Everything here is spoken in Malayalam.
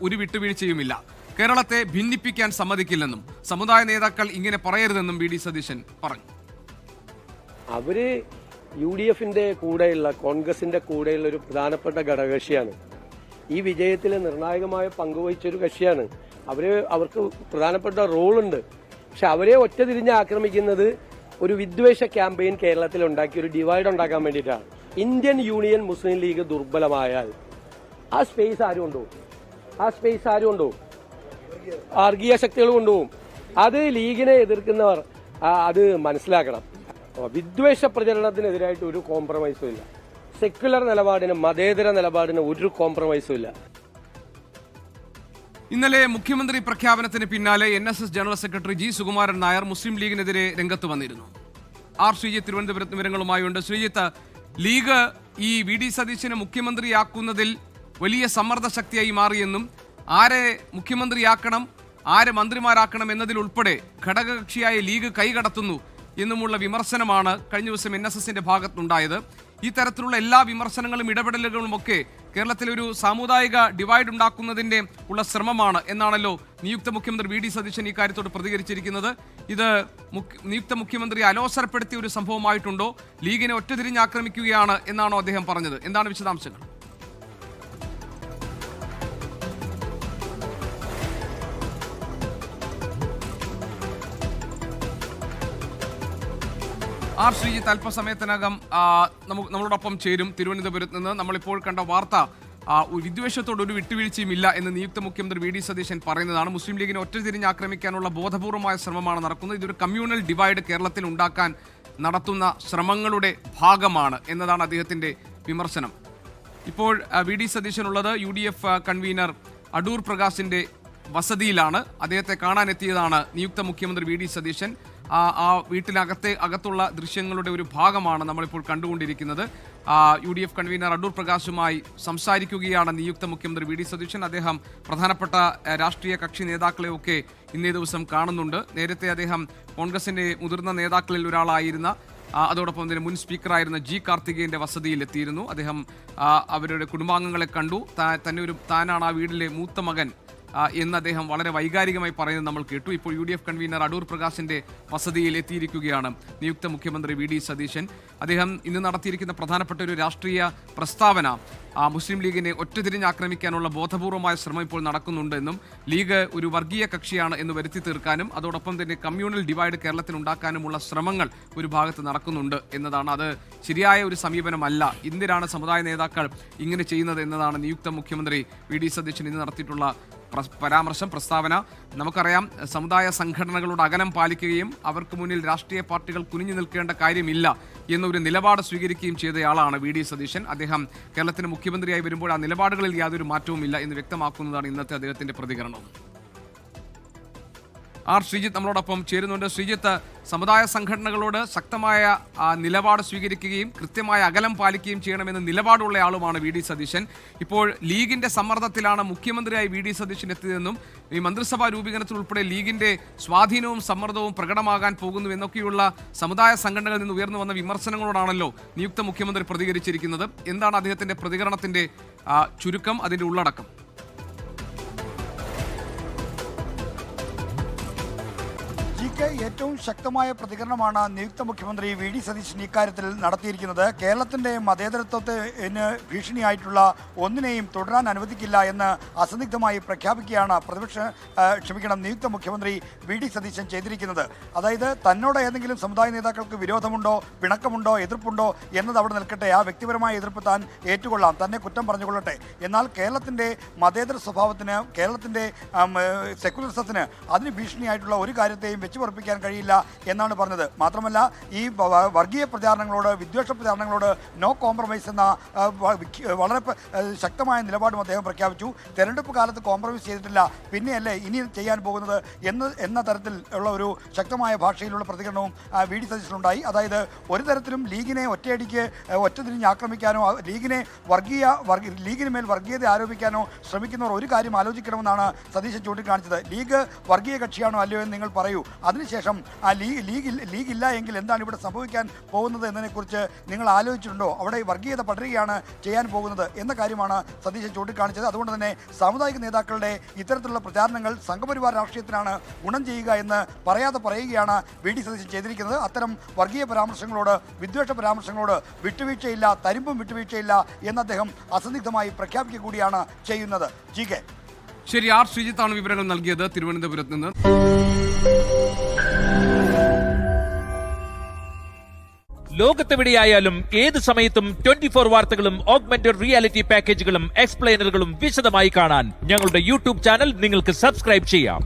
ഒരു വിട്ടുവീഴ്ചയുമില്ല. കേരളത്തെ ഭിന്നിപ്പിക്കാൻ സമ്മതിക്കില്ലെന്നും സമുദായ നേതാക്കൾ ഇങ്ങനെ പറയരുതെന്നും വി ഡി സതീശൻ പറഞ്ഞു. അവര് UDFന്റെ കൂടെയുള്ള കോൺഗ്രസിന്റെ കൂടെയുള്ള ഒരു പ്രധാനപ്പെട്ട ഘടകകക്ഷിയാണ്. ഈ വിജയത്തിൽ നിർണായകമായ പങ്കുവഹിച്ചൊരു കക്ഷിയാണ്. അവർക്ക് പ്രധാനപ്പെട്ട റോളുണ്ട്. പക്ഷെ അവരെ ഒറ്റതിരിഞ്ഞ് ആക്രമിക്കുന്നത് ഒരു വിദ്വേഷ ക്യാമ്പയിൻ കേരളത്തിൽ ഉണ്ടാക്കി ഒരു ഡിവൈഡ് ഉണ്ടാക്കാൻ വേണ്ടിയിട്ടാണ്. ഇന്ത്യൻ യൂണിയൻ മുസ്ലിം ലീഗ് ദുർബലമായാൽ ആ സ്പേസ് ആരും കൊണ്ടുപോകും. വർഗീയ ശക്തികൾ കൊണ്ടുപോകും. അത് ലീഗിനെ എതിർക്കുന്നവർ അത് മനസ്സിലാക്കണം. വിദ്വേഷ പ്രചരണത്തിനെതിരായിട്ട് ഒരു കോംപ്രമൈസും ഇല്ല. സെക്യുലർ നിലപാടിന്, മതേതര നിലപാടിന് ഒരു കോംപ്രമൈസും ഇല്ല. ഇന്നലെ മുഖ്യമന്ത്രി പ്രഖ്യാപനത്തിന് പിന്നാലെ NSS general secretary G. Sukumaran Nair Muslim ലീഗിനെതിരെ രംഗത്ത് വന്നിരുന്നു. ആർ ശ്രീജിത്ത് തിരുവനന്തപുരത്ത് വിവരങ്ങളുമായുണ്ട്. ശ്രീജിത്ത്, ലീഗ് ഈ വി ഡി സതീശനെ മുഖ്യമന്ത്രിയാക്കുന്നതിൽ വലിയ സമ്മർദ്ദ ശക്തിയായി മാറിയെന്നും ആരെ മുഖ്യമന്ത്രിയാക്കണം, ആരെ മന്ത്രിമാരാക്കണം എന്നതിലുൾപ്പെടെ ഘടകകക്ഷിയായ ലീഗ് കൈകടത്തുന്നു എന്നുമുള്ള വിമർശനമാണ് കഴിഞ്ഞ ദിവസം NSSന്റെ ഭാഗത്തുണ്ടായത്. ഈ തരത്തിലുള്ള എല്ലാ വിമർശനങ്ങളും ഇടപെടലുകളുമൊക്കെ കേരളത്തിലെ ഒരു സാമുദായിക ഡിവൈഡ് ഉണ്ടാക്കുന്നതിന്റെ ഉള്ള ശ്രമമാണ് എന്നാണല്ലോ നിയുക്ത മുഖ്യമന്ത്രി വി ഡി സതീശൻ ഈ കാര്യത്തോട് പ്രതികരിച്ചിരിക്കുന്നത്. ഇത് നിയുക്ത മുഖ്യമന്ത്രി അലോസരപ്പെടുത്തിയ ഒരു സംഭവമായിട്ടുണ്ടോ? ലീഗിനെ ഒറ്റതിരിഞ്ഞ് ആക്രമിക്കുകയാണ് എന്നാണോ അദ്ദേഹം പറഞ്ഞത്? എന്താണ് വിശദാംശങ്ങൾ? ആർ ശ്രീജിത്ത് അല്പസമയത്തിനകം നമ്മളോടൊപ്പം ചേരും തിരുവനന്തപുരത്ത് നിന്ന്. നമ്മളിപ്പോൾ കണ്ട വാർത്ത വിദ്വേഷത്തോട് ഒരു വിട്ടുവീഴ്ചയും ഇല്ല എന്ന് നിയുക്ത മുഖ്യമന്ത്രി വി ഡി സതീശൻ പറയുന്നതാണ്. മുസ്ലിം ലീഗിനെ ഒറ്റതിരിഞ്ഞ് ആക്രമിക്കാനുള്ള ബോധപൂർവമായ ശ്രമമാണ് നടക്കുന്നത്. ഇതൊരു കമ്മ്യൂണൽ ഡിവൈഡ് കേരളത്തിൽ ഉണ്ടാക്കാൻ നടത്തുന്ന ശ്രമങ്ങളുടെ ഭാഗമാണ് എന്നതാണ് അദ്ദേഹത്തിന്റെ വിമർശനം. ഇപ്പോൾ വി ഡി സതീശൻ ഉള്ളത് UDF കൺവീനർ അടൂർ പ്രകാശിന്റെ വസതിയിലാണ്. അദ്ദേഹത്തെ കാണാനെത്തിയതാണ് നിയുക്ത മുഖ്യമന്ത്രി വി ഡി സതീശൻ. ആ അകത്തുള്ള ദൃശ്യങ്ങളുടെ ഒരു ഭാഗമാണ് നമ്മളിപ്പോൾ കണ്ടുകൊണ്ടിരിക്കുന്നത്. UDF കൺവീനർ അടൂർ പ്രകാശുമായി സംസാരിക്കുകയാണ് നിയുക്ത മുഖ്യമന്ത്രി വി ഡി സതീശൻ. അദ്ദേഹം പ്രധാനപ്പെട്ട രാഷ്ട്രീയ കക്ഷി നേതാക്കളെയൊക്കെ ഇന്നേ ദിവസം കാണുന്നുണ്ട്. നേരത്തെ അദ്ദേഹം കോൺഗ്രസിന്റെ മുതിർന്ന നേതാക്കളിൽ ഒരാളായിരുന്ന അതോടൊപ്പം തന്നെ മുൻ സ്പീക്കറായിരുന്ന G. കാർത്തികേയന്റെ വസതിയിൽ എത്തിയിരുന്നു. അദ്ദേഹം അവരുടെ കുടുംബാംഗങ്ങളെ കണ്ടു. താനാണ് ആ വീട്ടിലെ മൂത്ത മകൻ എന്ന് അദ്ദേഹം വളരെ വൈകാരികമായി പറയുന്നത് നമ്മൾ കേട്ടു. ഇപ്പോൾ UDF കൺവീനർ അടൂർ പ്രകാശിന്റെ വസതിയിൽ എത്തിയിരിക്കുകയാണ് നിയുക്ത മുഖ്യമന്ത്രി വി ഡി സതീശൻ. അദ്ദേഹം ഇന്ന് നടത്തിയിരിക്കുന്ന പ്രധാനപ്പെട്ട ഒരു രാഷ്ട്രീയ പ്രസ്താവന മുസ്ലിം ലീഗിനെ ഒറ്റതിരിഞ്ഞ് ആക്രമിക്കാനുള്ള ബോധപൂർവമായ ശ്രമം ഇപ്പോൾ നടക്കുന്നുണ്ടെന്നും ലീഗ് ഒരു വർഗീയ കക്ഷിയാണ് എന്ന് വരുത്തി തീർക്കാനും അതോടൊപ്പം തന്നെ കമ്മ്യൂണൽ ഡിവൈഡ് കേരളത്തിൽ ഉണ്ടാക്കാനുമുള്ള ശ്രമങ്ങൾ ഒരു ഭാഗത്ത് നടക്കുന്നുണ്ട് എന്നതാണ്. അത് ശരിയായ ഒരു സമീപനമല്ല. എന്തിനാണ് സമുദായ നേതാക്കൾ ഇങ്ങനെ ചെയ്യുന്നത് എന്നതാണ് നിയുക്ത മുഖ്യമന്ത്രി വി ഡി സതീശൻ ഇന്ന് നടത്തിയിട്ടുള്ള പ്രസ്താവന. നമുക്കറിയാം, സമുദായ സംഘടനകളോട് അകലം പാലിക്കുകയും അവർക്ക് മുന്നിൽ രാഷ്ട്രീയ പാർട്ടികൾ കുനിഞ്ഞു നിൽക്കേണ്ട കാര്യമില്ല എന്നൊരു നിലപാട് സ്വീകരിക്കുകയും ചെയ്തയാളാണ് വി ഡി സതീശൻ. അദ്ദേഹം കേരളത്തിന് മുഖ്യമന്ത്രിയായി വരുമ്പോൾ ആ നിലപാടുകളിൽ യാതൊരു മാറ്റവുമില്ല എന്ന് വ്യക്തമാക്കുന്നതാണ് ഇന്നത്തെ അദ്ദേഹത്തിന്റെ പ്രതികരണം. ആർ ശ്രീജിത്ത് നമ്മളോടൊപ്പം ചേരുന്നുണ്ട്. ശ്രീജിത്ത്, സമുദായ സംഘടനകളോട് ശക്തമായ നിലപാട് സ്വീകരിക്കുകയും കൃത്യമായ അകലം പാലിക്കുകയും ചെയ്യണമെന്ന് നിലപാടുള്ള ആളുമാണ് വി ഡി സതീശൻ. ഇപ്പോൾ ലീഗിന്റെ സമ്മർദ്ദത്തിലാണ് മുഖ്യമന്ത്രിയായി വി ഡി സതീശൻ എത്തിയതെന്നും ഈ മന്ത്രിസഭാ രൂപീകരണത്തിൽ ഉൾപ്പെടെ ലീഗിന്റെ സ്വാധീനവും സമ്മർദ്ദവും പ്രകടമാകാൻ പോകുന്നു എന്നൊക്കെയുള്ള സമുദായ സംഘടനകളിൽ നിന്ന് ഉയർന്നു വന്ന വിമർശനങ്ങളോടാണല്ലോ നിയുക്ത മുഖ്യമന്ത്രി പ്രതികരിച്ചിരിക്കുന്നത്. എന്താണ് അദ്ദേഹത്തിന്റെ പ്രതികരണത്തിന്റെ ചുരുക്കം, അതിന്റെ ഉള്ളടക്കം? ഏറ്റവും ശക്തമായ പ്രതികരണമാണ് നിയുക്ത മുഖ്യമന്ത്രി വി ഡി സതീശൻ ഇക്കാര്യത്തിൽ നടത്തിയിരിക്കുന്നത്. കേരളത്തിന്റെ മതേതരത്വത്തിന് ഭീഷണിയായിട്ടുള്ള ഒന്നിനെയും തുടരാൻ അനുവദിക്കില്ല എന്ന് അസന്നിഗ്ധമായി പ്രഖ്യാപിക്കുകയാണ് നിയുക്ത മുഖ്യമന്ത്രി വി ഡി സതീശൻ ചെയ്തിരിക്കുന്നത്. അതായത് തന്നോട് ഏതെങ്കിലും സമുദായ നേതാക്കൾക്ക് വിരോധമുണ്ടോ, പിണക്കമുണ്ടോ, എതിർപ്പുണ്ടോ എന്നത് അവിടെ നിൽക്കട്ടെ. ആ വ്യക്തിപരമായ എതിർപ്പ് താൻ ഏറ്റുകൊള്ളാം, തന്നെ കുറ്റം പറഞ്ഞുകൊള്ളട്ടെ. എന്നാൽ കേരളത്തിന്റെ മതേതര സ്വഭാവത്തിന്, കേരളത്തിന്റെ സെക്കുലറിസത്തിന് അതിന് ഭീഷണിയായിട്ടുള്ള ഒരു കാര്യത്തെയും വെച്ച് ഉറപ്പിക്കാൻ കഴിയില്ല എന്നാണ് പറഞ്ഞത്. മാത്രമല്ല, ഈ വർഗീയ പ്രചാരണങ്ങളോട്, വിദ്വേഷ പ്രചാരണങ്ങളോട് നോ കോംപ്രമൈസ് എന്ന വളരെ ശക്തമായ നിലപാടും അദ്ദേഹം പ്രഖ്യാപിച്ചു. തെരഞ്ഞെടുപ്പ് കാലത്ത് കോംപ്രമൈസ് ചെയ്തിട്ടില്ല, പിന്നെയല്ലേ ഇനി ചെയ്യാൻ പോകുന്നത് എന്ന തരത്തിൽ ഉള്ള ഒരു ശക്തമായ ഭാഷയിലുള്ള പ്രതികരണവും വി ഡി സതീശനുണ്ടായി. അതായത് ഒരു തരത്തിലും ലീഗിനെ ഒറ്റതിരിഞ്ഞ് ആക്രമിക്കാനോ ലീഗിന് മേൽ വർഗീയത ആരോപിക്കാനോ ശ്രമിക്കുന്നവർ ഒരു കാര്യം ആലോചിക്കണമെന്നാണ് സതീശൻ ചൂണ്ടിക്കാണിച്ചത്. ലീഗ് വർഗീയ കക്ഷിയാണോ അല്ലയോ എന്ന് നിങ്ങൾ പറയൂ, അത് അതിനുശേഷം ആ ലീഗ് ഇല്ല എങ്കിൽ എന്താണ് ഇവിടെ സംഭവിക്കാൻ പോകുന്നത് എന്നതിനെക്കുറിച്ച് നിങ്ങൾ ആലോചിച്ചിട്ടുണ്ടോ? അവിടെ വർഗീയത പടരുകയാണ് ചെയ്യാൻ പോകുന്നത് എന്ന കാര്യമാണ് സതീശൻ ചൂണ്ടിക്കാണിച്ചത്. അതുകൊണ്ട് തന്നെ സാമുദായിക നേതാക്കളുടെ ഇത്തരത്തിലുള്ള പ്രചാരണങ്ങൾ സംഘപരിവാർ രാഷ്ട്രീയത്തിനാണ് ഗുണം ചെയ്യുക എന്ന് പറയാതെ പറയുകയാണ് വി.ഡി. സതീശൻ ചെയ്തിരിക്കുന്നത്. അത്തരം വർഗീയ പരാമർശങ്ങളോട്, വിദ്വേഷ പരാമർശങ്ങളോട് വിട്ടുവീഴ്ചയില്ല, തരിമ്പും വിട്ടുവീഴ്ചയില്ല എന്ന് അദ്ദേഹം അസന്നിഗ്ധമായി പ്രഖ്യാപിക്കുക കൂടിയാണ് ചെയ്യുന്നത്. ജി.കെ. ശരി, ആർ ശ്രീജിത്താണ് വിവരങ്ങൾ നൽകിയത് തിരുവനന്തപുരത്ത് നിന്ന്. ലോകത്തെവിടെയായാലും ഏത് സമയത്തും 24 വാർത്തകളും ഓഗ്മെന്റഡ് റിയാലിറ്റി പാക്കേജുകളും എക്സ്പ്ലെയിനറുകളും വിശദമായി കാണാൻ ഞങ്ങളുടെ യൂട്യൂബ് ചാനൽ നിങ്ങൾക്ക് സബ്സ്ക്രൈബ് ചെയ്യാം.